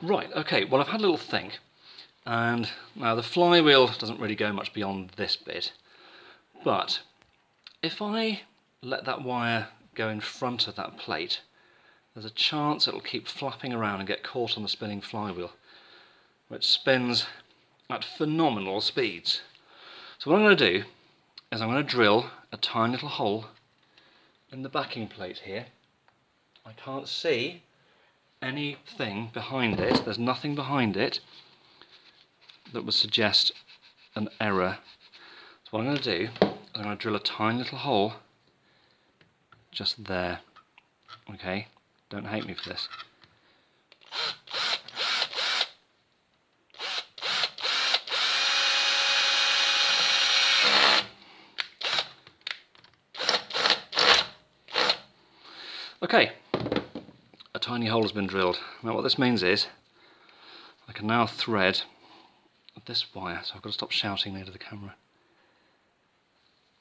Right, okay, well I've had a little think, and now the flywheel doesn't really go much beyond this bit, but if I let that wire go in front of that plate, there's a chance it'll keep flapping around and get caught on the spinning flywheel, which spins at phenomenal speeds. So what I'm going to do is I'm going to drill a tiny little hole in the backing plate here. I can't see anything behind it, there's nothing behind it that would suggest an error. So what I'm going to do is I'm going to drill a tiny little hole just there. Okay, don't hate me for this. Okay, a tiny hole has been drilled. Now what this means is I can now thread this wire, so I've got to stop shouting near to the camera.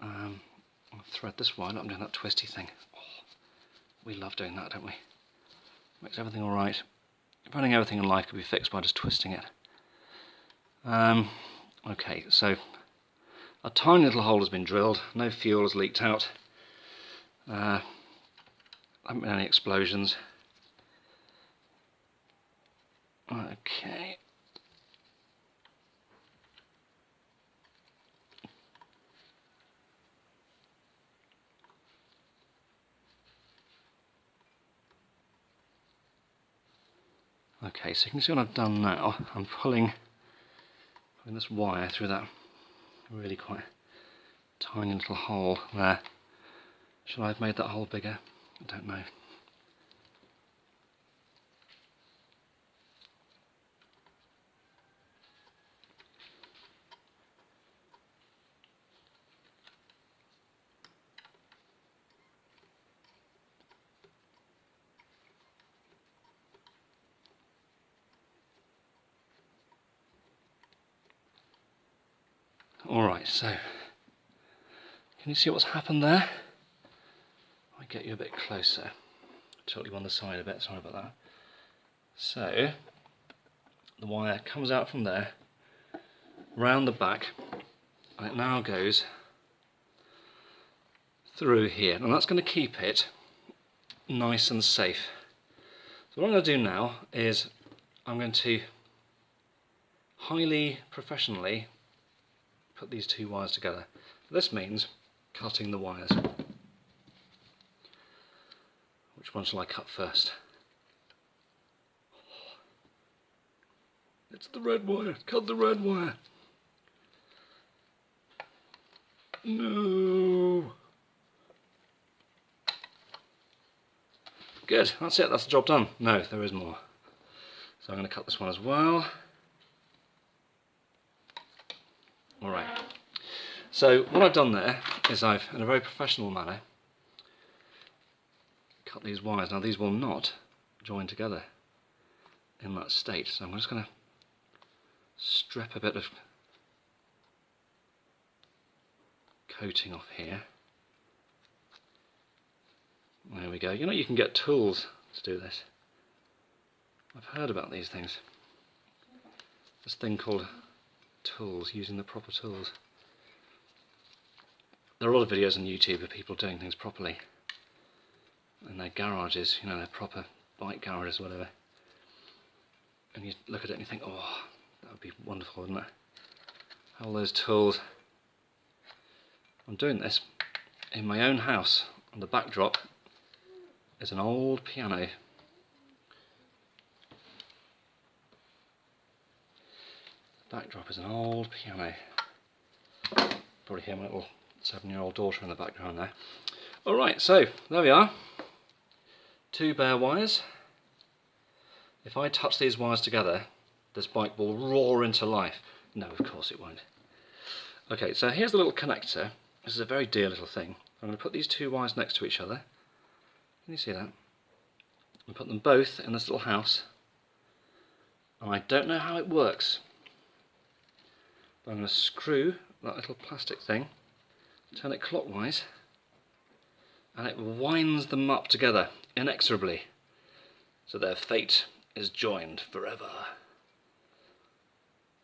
I'll thread this wire. I'm doing that twisty thing. Oh, we love doing that, don't we? Makes everything alright. If only everything in life could be fixed by just twisting it. Okay, so a tiny little hole has been drilled, no fuel has leaked out. Haven't been any explosions. Okay. Okay, so you can see what I've done now. I'm pulling this wire through that really quite tiny little hole there. Should I have made that hole bigger? I don't know. Alright, so can you see what's happened there? I'll get you a bit closer. Tilt you on the side a bit, sorry about that. So the wire comes out from there, round the back, and it now goes through here. And that's going to keep it nice and safe. So what I'm going to do now is I'm going to highly professionally put these two wires together. This means cutting the wires. Which one shall I cut first? It's the red wire. Cut the red wire. No. Good, that's it, that's the job done. No, there is more. So I'm going to cut this one as well. Alright, so what I've done there is I've, in a very professional manner, cut these wires. Now these will not join together in that state, so I'm just going to strip a bit of coating off here. There we go. You know, you can get tools to do this. I've heard about these things. This thing called tools, using the proper tools. There are a lot of videos on YouTube of people doing things properly in their garages, you know, their proper bike garages or whatever. And you look at it and you think, oh, that would be wonderful, wouldn't it? All those tools. I'm doing this in my own house, and the backdrop is an old piano. Backdrop is an old piano. Probably hear my little 7-year-old daughter in the background there. Alright, so there we are. Two bare wires. If I touch these wires together, this bike will roar into life. No, of course it won't. Okay, so here's the little connector. This is a very dear little thing. I'm going to put these two wires next to each other. Can you see that? And put them both in this little house. And I don't know how it works. I'm going to screw that little plastic thing, turn it clockwise, and it winds them up together inexorably. So their fate is joined forever.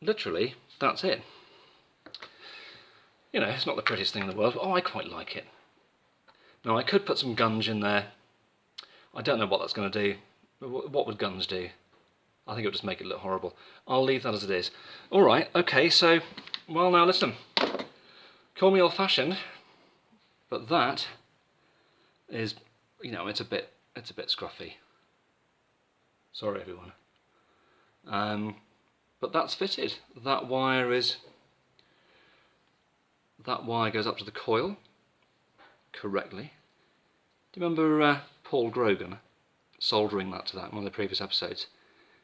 Literally, that's it. You know, it's not the prettiest thing in the world, but I quite like it. Now I could put some gunge in there. I don't know what that's going to do. What would gunge do? I think it would just make it look horrible. I'll leave that as it is. Alright, okay, so, well now listen. Call me old-fashioned, but that is, you know, it's a bit scruffy. Sorry everyone. But that's fitted. That wire goes up to the coil correctly. Do you remember Paul Grogan soldering that to that in one of the previous episodes?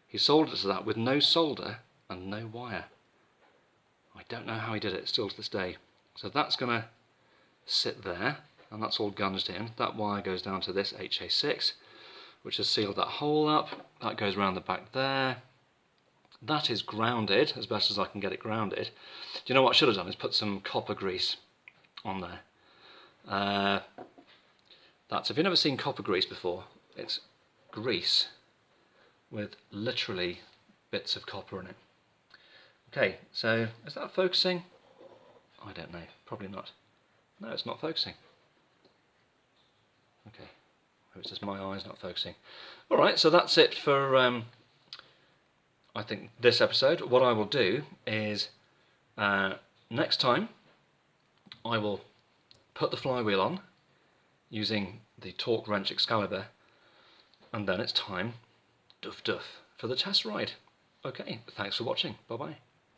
He soldered it to that with no solder and no wire. I don't know how he did it still to this day. So that's going to sit there, and that's all gunged in. That wire goes down to this HA6, which has sealed that hole up. That goes around the back there. That is grounded, as best as I can get it grounded. Do you know what I should have done is put some copper grease on there. If you've never seen copper grease before, it's grease with literally bits of copper in it. Okay, so is that focusing? I don't know, probably not. No, it's not focusing. Okay, maybe it's just my eyes not focusing. Alright, so that's it for I think this episode. What I will do is next time I will put the flywheel on using the torque wrench Excalibur, and then it's time, duff duff, for the test ride. Okay, thanks for watching. Bye bye.